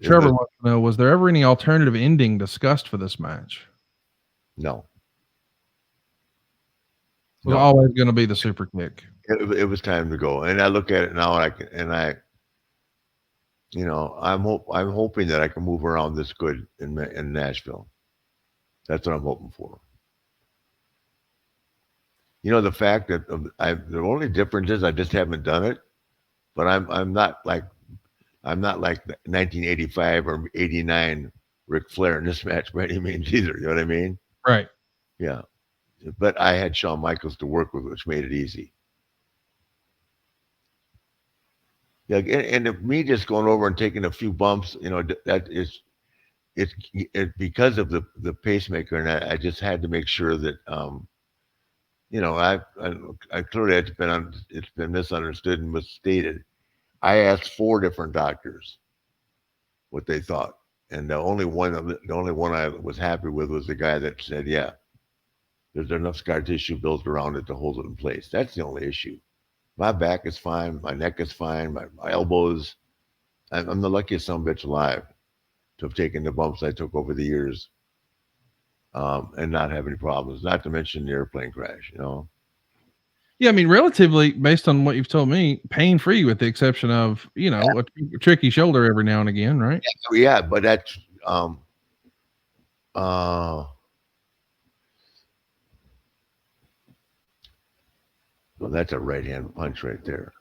Trevor wants to know, was there ever any alternative ending discussed for this match? No. It was always going to be the super kick. It was time to go, and I look at it now, and I, you know, I'm hoping that I can move around this good in Nashville. That's what I'm hoping for. You know, the fact that the only difference is I just haven't done it, but I'm not like 1985 or 89 Ric Flair in this match by any means either. You know what I mean? Right. Yeah. But I had Shawn Michaels to work with, which made it easy. Yeah, and me just going over and taking a few bumps, you know, that is, it's because of the pacemaker, and I just had to make sure that, you know, I clearly it's been misunderstood and misstated. I asked 4 different doctors what they thought, and the only one I was happy with was the guy that said, yeah, there's enough scar tissue built around it to hold it in place. That's the only issue. My back is fine. My neck is fine. My elbows. I'm the luckiest son of a bitch alive to have taken the bumps I took over the years, and not have any problems. Not to mention the airplane crash. You know. Yeah, I mean, relatively, based on what you've told me, pain-free, with the exception of, you know, a tricky shoulder every now and again, right? Yeah, but that's well, that's a right-hand punch right there.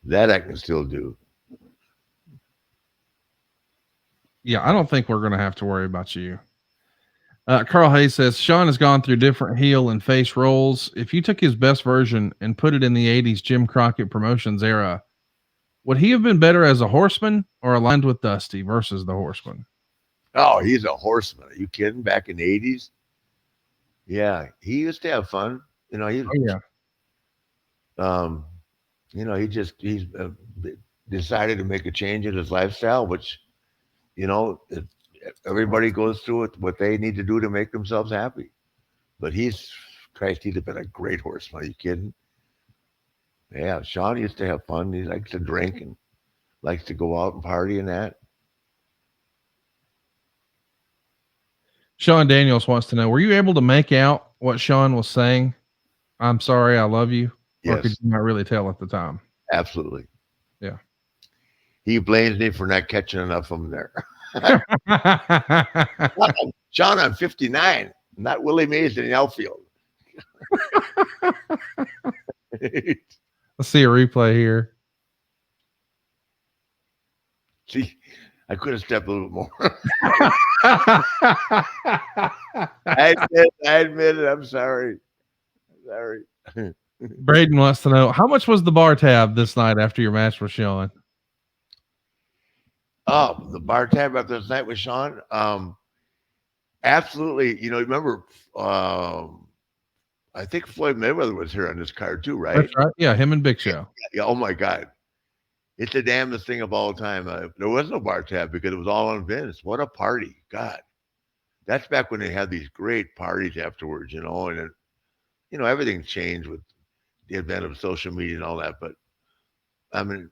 That I can still do. Yeah, I don't think we're going to have to worry about you. Carl Hayes says, Shawn has gone through different heel and face roles. If you took his best version and put it in the 80s Jim Crockett Promotions era, would he have been better as a horseman or aligned with Dusty versus the horseman? Oh, he's a horseman. Are you kidding? Back in the 80s? Yeah, he used to have fun. You know, you know, he's decided to make a change in his lifestyle, which, you know, everybody goes through it, what they need to do to make themselves happy. But he'd have been a great horseman. Are you kidding? Yeah, Shawn used to have fun. He likes to drink and likes to go out and party and that. Sean Daniels wants to know, were you able to make out what Shawn was saying? I'm sorry, I love you. Yes. Or could you not really tell at the time? Absolutely. Yeah. He blames me for not catching enough of them there. Shawn, I'm 59, not Willie Mays in the outfield. Let's see a replay here. See, I could have stepped a little more. I admit it. I'm sorry. Braden wants to know, how much was the bar tab this night after your match with Shawn? Oh, the bar tab after this night with Shawn? Absolutely. You know, remember, I think Floyd Mayweather was here on this card too, right? That's right. Yeah, him and Big Show. Yeah, oh my God. It's the damnedest thing of all time. There was no bar tab because it was all on Vince. What a party. God. That's back when they had these great parties afterwards, you know, and you know, everything changed with the advent of social media and all that. But I mean,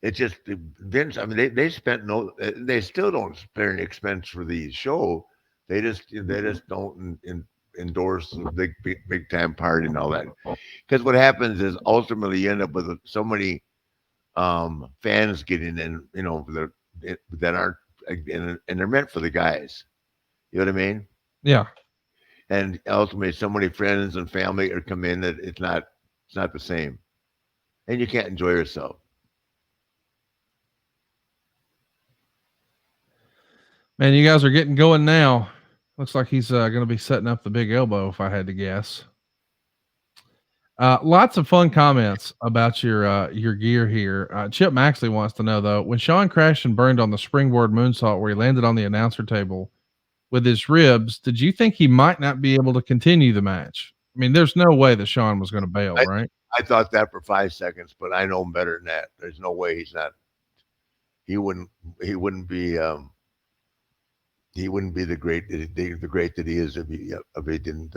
it's just Vince. I mean, they they still don't spare any expense for the show. They just don't endorse the big time party and all that. Because what happens is ultimately you end up with so many fans getting in, you know, that aren't, and they're meant for the guys. You know what I mean? Yeah. And ultimately, so many friends and family are come in that it's not the same, and you can't enjoy yourself. Man, you guys are getting going now. Looks like he's going to be setting up the big elbow, if I had to guess. Lots of fun comments about your gear here. Chip Maxley wants to know, though, when Shawn crashed and burned on the springboard moonsault where he landed on the announcer table, with his ribs, did you think he might not be able to continue the match? I mean, there's no way that Shawn was going to bail, right? I thought that for 5 seconds, but I know him better than that. There's no way he's not. He wouldn't be the great that he is if he didn't.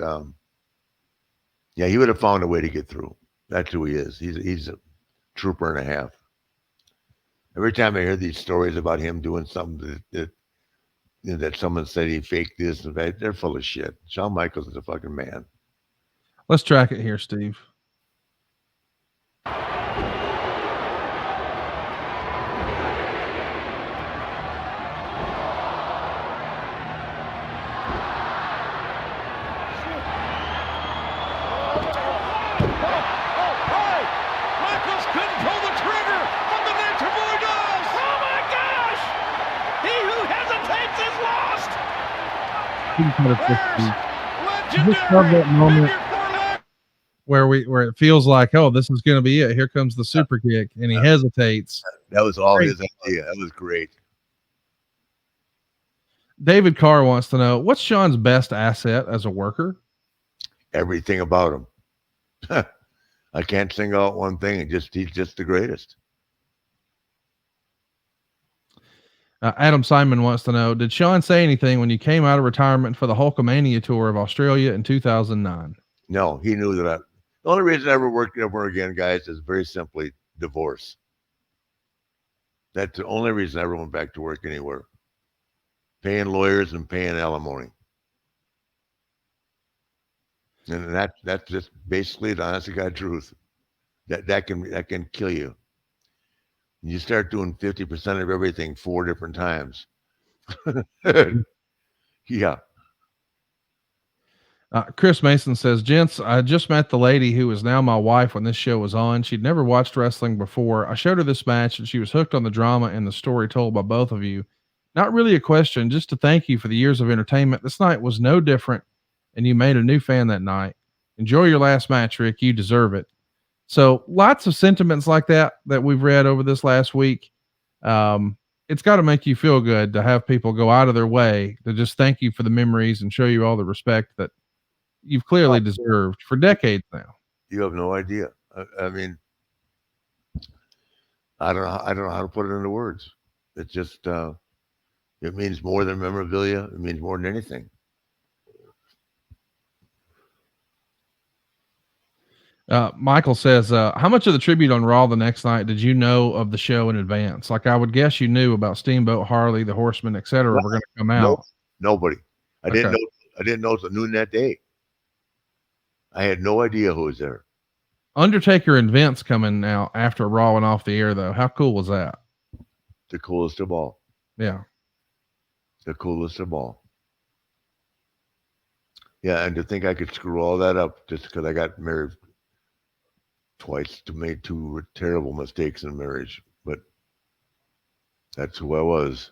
Yeah, he would have found a way to get through. That's who he is. He's a trooper and a half. Every time I hear these stories about him doing something that someone said he faked this and that, they're full of shit. Shawn Michaels is a fucking man. Let's track it here, Steve. I just love that moment where it feels like, oh, this is going to be it. Here comes the super kick, and he hesitates. That was all his idea. That was great. David Carr wants to know, what's Shawn's best asset as a worker? Everything about him. I can't single out one thing. He's just the greatest. Adam Simon wants to know, did Shawn say anything when you came out of retirement for the Hulkamania tour of Australia in 2009? No, he knew that. The only reason I ever worked ever again, guys, is very simply divorce. That's the only reason I ever went back to work anywhere. Paying lawyers and paying alimony. And that's just basically the honest to God truth. That can kill you. You start doing 50% of everything 4 different times. Yeah. Chris Mason says, gents, I just met the lady who is now my wife when this show was on. She'd never watched wrestling before. I showed her this match and she was hooked on the drama and the story told by both of you. Not really a question, just to thank you for the years of entertainment. This night was no different, and you made a new fan that night. Enjoy your last match, Rick. You deserve it. So lots of sentiments like that we've read over this last week. It's got to make you feel good to have people go out of their way to just thank you for the memories and show you all the respect that you've clearly deserved for decades now. You have no idea. I mean, I don't know how to put it into words. It's just, it means more than memorabilia. It means more than anything. Michael says, how much of the tribute on Raw the next night did you know of the show in advance? Like, I would guess you knew about Steamboat, Harley, the Horsemen, etc. were going to come out. Nobody. I didn't know until noon that day. I had no idea who was there. Undertaker and Vince coming out after Raw went off the air, though. How cool was that? The coolest of all. Yeah. The coolest of all. Yeah, and to think I could screw all that up just because I got married twice, to made 2 terrible mistakes in marriage, but that's who I was.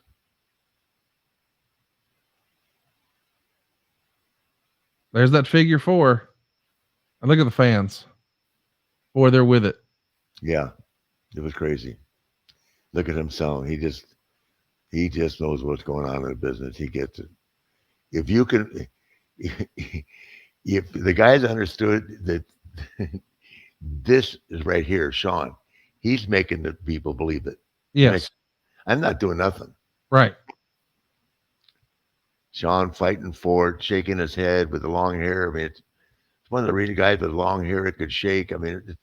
There's that figure 4. And look at the fans. Boy, they're with it. Yeah, it was crazy. Look at him selling. He just knows what's going on in the business. He gets it. If you can, if the guys understood that this is right here, Shawn, he's making the people believe it. Yes. I'm not doing nothing. Right. Shawn fighting for it, shaking his head with the long hair. I mean, it's one of the reason guys with long hair it could shake. I mean,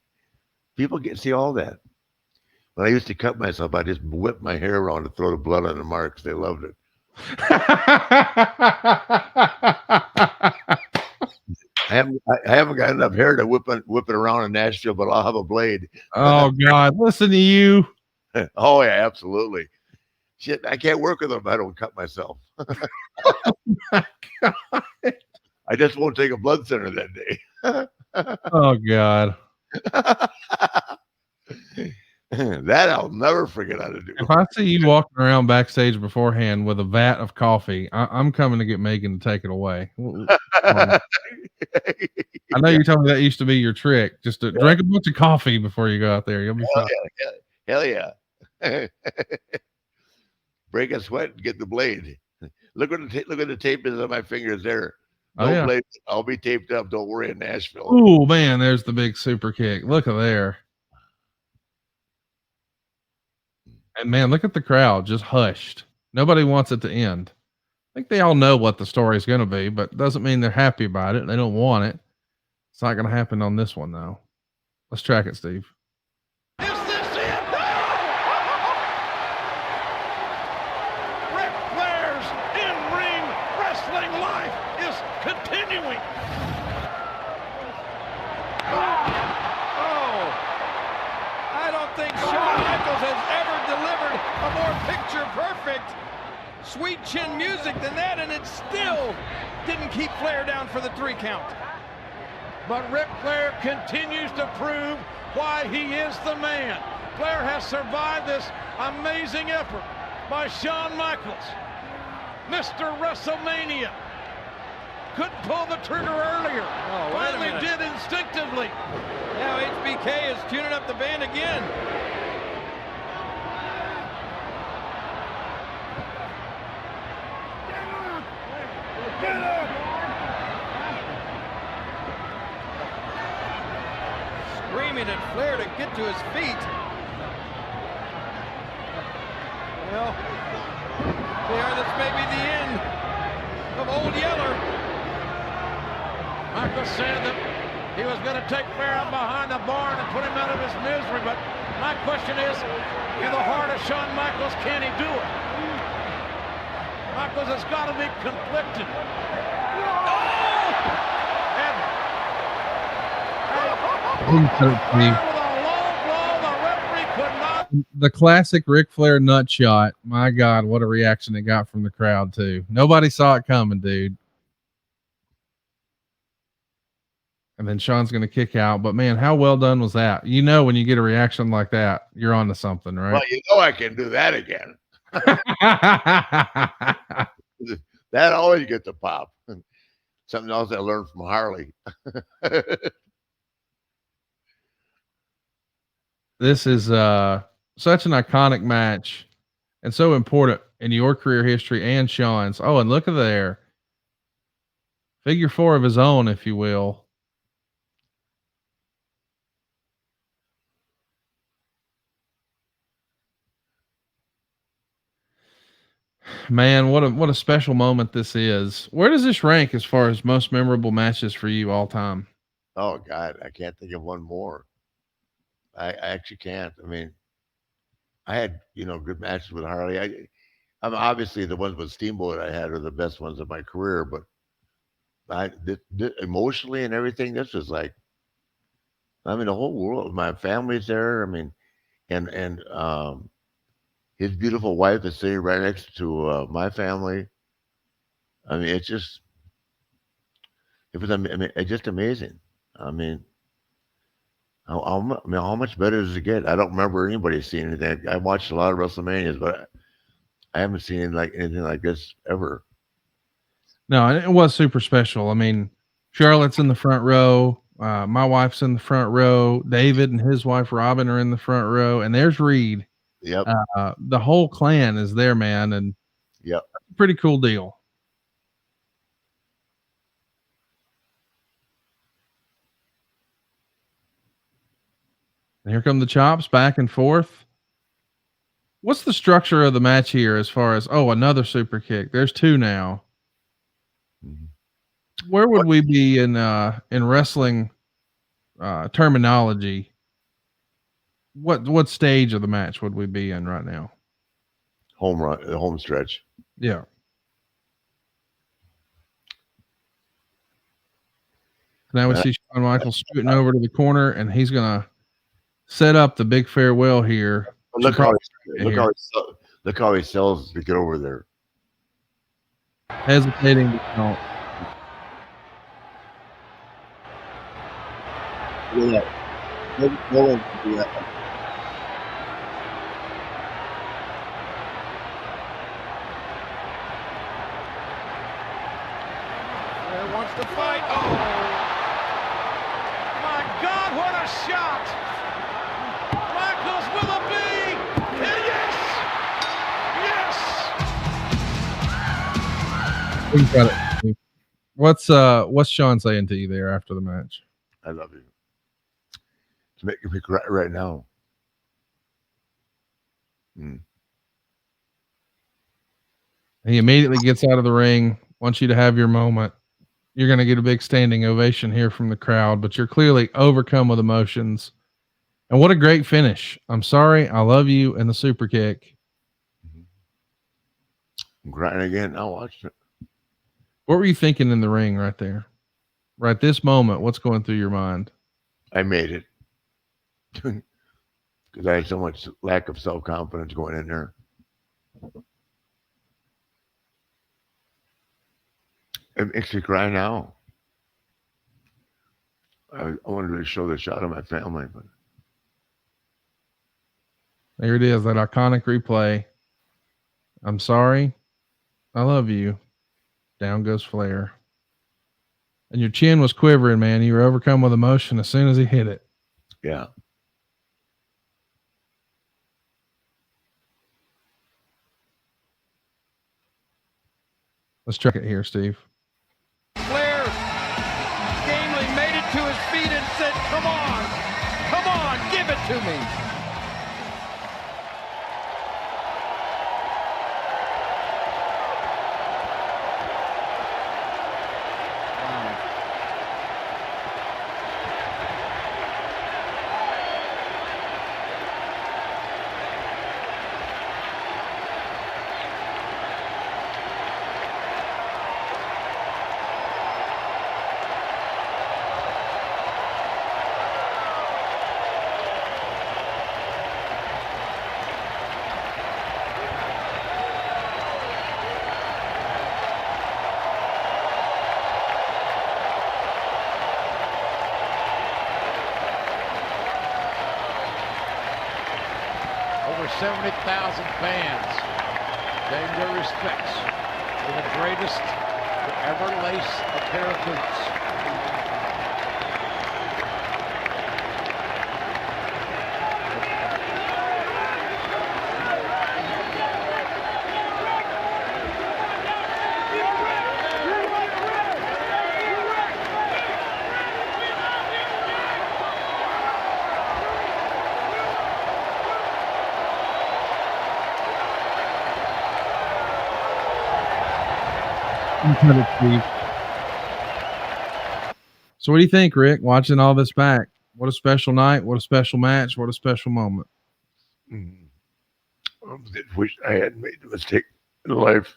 people get see all that. When I used to cut myself, I just whipped my hair around to throw the blood on the marks. They loved it. I haven't got enough hair to whip it around in Nashville, but I'll have a blade. Oh God, listen to you. Oh yeah, absolutely. Shit, I can't work with them if I don't cut myself. Oh my God. I just won't take a blood center that day. Oh God. That I'll never forget how to do. If I see you walking around backstage beforehand with a vat of coffee, I'm coming to get Megan to take it away. I know you told me that used to be your trick, just to drink a bunch of coffee before you go out there. You'll be fine. Hell yeah. Break a sweat and get the blade. Look at the tape is on my fingers there. Oh, No yeah. blade. I'll be taped up. Don't worry, in Nashville. Oh man, there's the big super kick. Look at there. And man, look at the crowd just hushed. Nobody wants it to end. I think they all know what the story is going to be, but doesn't mean they're happy about it. They don't want it. It's not going to happen on this one though. Let's track it, Steve. Is this it? Ric Flair's in-ring wrestling life is continuing. Oh, I don't think Shawn Michaels has ever delivered a more picture-perfect sweet chin music than that, and it still didn't keep Flair down for the 3 count. But Ric Flair continues to prove why he is the man. Flair has survived this amazing effort by Shawn Michaels. Mr. WrestleMania. Couldn't pull the trigger earlier. Oh, finally did instinctively. Now HBK is tuning up the band again. Screaming at Flair to get to his feet. Well, this may be the end of Old Yeller. Michaels said that he was going to take Flair out behind the barn and put him out of his misery, but my question is, in the heart of Shawn Michaels, can he do it? Michaels has got to be conflicted. The classic Ric Flair nut shot. My God, what a reaction it got from the crowd too. Nobody saw it coming, dude. And then Shawn's going to kick out, but man, how well done was that? You know, when you get a reaction like that, you're on to something, right? Well, you know, I can do that again. That always gets a pop. Something else I learned from Harley. This is such an iconic match and so important in your career history and Shawn's. Oh, and look at there. Figure 4 of his own, if you will. Man, what a special moment this is. Where does this rank as far as most memorable matches for you all time? Oh God, I can't think of one more. I actually can't. I mean, I had, good matches with Harley. I'm obviously the ones with Steamboat I had are the best ones of my career, but emotionally and everything, this was like, I mean, the whole world, my family's there. I mean, and his beautiful wife is sitting right next to my family. I mean, it's just amazing. I mean, how much better does it get? I don't remember anybody seeing anything. I watched a lot of WrestleManias, but I haven't seen anything like this ever. No, it was super special. I mean, Charlotte's in the front row. My wife's in the front row. David and his wife Robin are in the front row, and there's Reed. Yep. The whole clan is there, man, and yep, pretty cool deal. And here come the chops back and forth. What's the structure of the match here as far as, another super kick? There's 2 now. Mm-hmm. Where would we be in wrestling terminology? What stage of the match would we be in right now? Home run, home stretch. Yeah. Now we see Shawn Michaels scooting over to the corner, and he's gonna set up the big farewell here. Look how he sells to get over there. Hesitating to count. Yeah. No one can do that. Flair wants to fight. Oh, my God, what a shot! Michaels with a B, and yes! He's got it. What's Shawn saying to you there after the match? I love you. It's making me cry right now. He immediately gets out of the ring, wants you to have your moment. You're going to get a big standing ovation here from the crowd, but you're clearly overcome with emotions. And what a great finish. I'm sorry. I love you. And the super kick. I'm crying again. I watched it. What were you thinking in the ring right there? Right this moment, what's going through your mind? I made it. Because I had so much lack of self-confidence going in there. It makes me cry now. I wanted to show the shot of my family, but there it is, that iconic replay. I'm sorry. I love you. Down goes Flair. And your chin was quivering, man. You were overcome with emotion as soon as he hit it. yeah. Let's check it here, Steve. Flair gamely made it to his feet and said, come on, give it to me. Over 70,000 fans paying their respects to the greatest to ever lace a pair of boots. So what do you think, Rick, watching all this back? What a special night. What a special match. What a special moment. I wish I hadn't made the mistake in life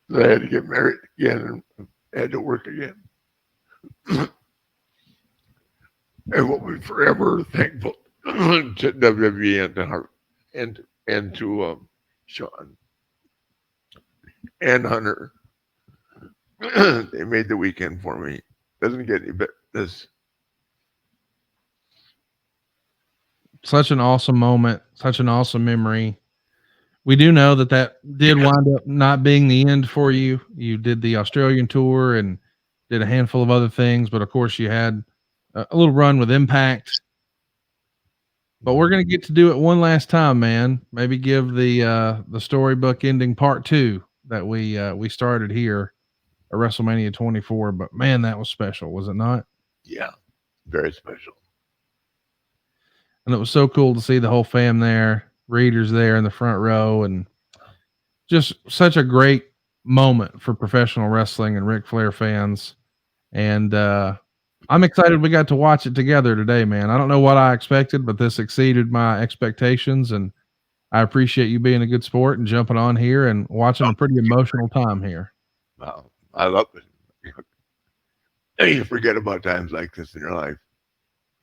that I had to get married again and had to work again. And we'll be forever thankful to WWE and to Hart and to Shawn and Hunter. They made the weekend for me. Doesn't get any better. Such an awesome moment, such an awesome memory. We do know that did wind up not being the end for you. You did the Australian tour and did a handful of other things, but of course you had a little run with Impact. But we're going to get to do it one last time, man. Maybe give the storybook ending part 2 that we started here at WrestleMania 24. But man, that was special, was it not? Yeah, very special. And it was so cool to see the whole fam there, readers there in the front row, and just such a great moment for professional wrestling and Ric Flair fans. And I'm excited we got to watch it together today, man. I don't know what I expected, but this exceeded my expectations, and I appreciate you being a good sport and jumping on here and watching a pretty emotional time here. Wow, I love it. You forget about times like this in your life.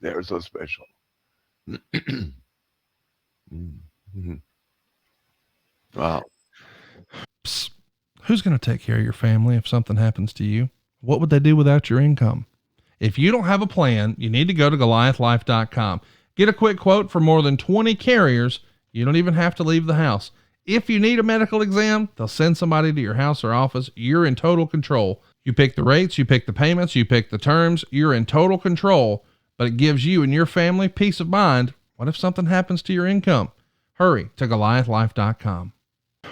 They were so special. Wow. Psst. Who's going to take care of your family if something happens to you? What would they do without your income? If you don't have a plan, you need to go to GoliathLife.com. Get a quick quote for more than 20 carriers. You don't even have to leave the house. If you need a medical exam, they'll send somebody to your house or office. You're in total control. You pick the rates, you pick the payments, you pick the terms. You're in total control, but it gives you and your family peace of mind. What if something happens to your income? Hurry to GoliathLife.com.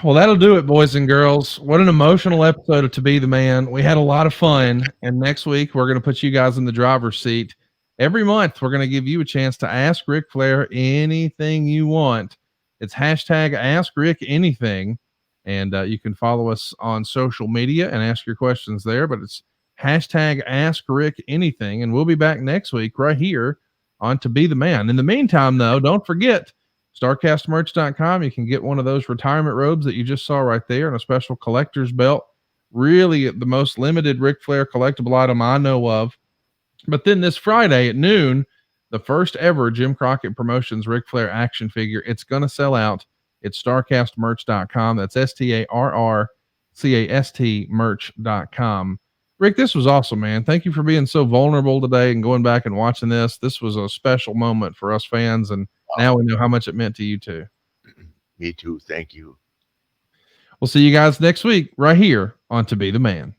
Well, that'll do it, boys and girls. What an emotional episode of To Be the Man. We had a lot of fun. And next week, we're going to put you guys in the driver's seat. Every month, we're going to give you a chance to ask Ric Flair anything you want. It's hashtag Ask Rick Anything. And you can follow us on social media and ask your questions there. But it's hashtag Ask Rick Anything. And we'll be back next week right here on To Be the Man. In the meantime, though, don't forget, StarCastMerch.com. You can get one of those retirement robes that you just saw right there and a special collector's belt. Really the most limited Ric Flair collectible item I know of. But then this Friday at noon, the first ever Jim Crockett Promotions Ric Flair action figure. It's going to sell out. It's StarCastMerch.com. That's StarCast merch.com. Rick, this was awesome, man. Thank you for being so vulnerable today and going back and watching this. This was a special moment for us fans, and now we know how much it meant to you too. Me too. Thank you. We'll see you guys next week right here on To Be the Man.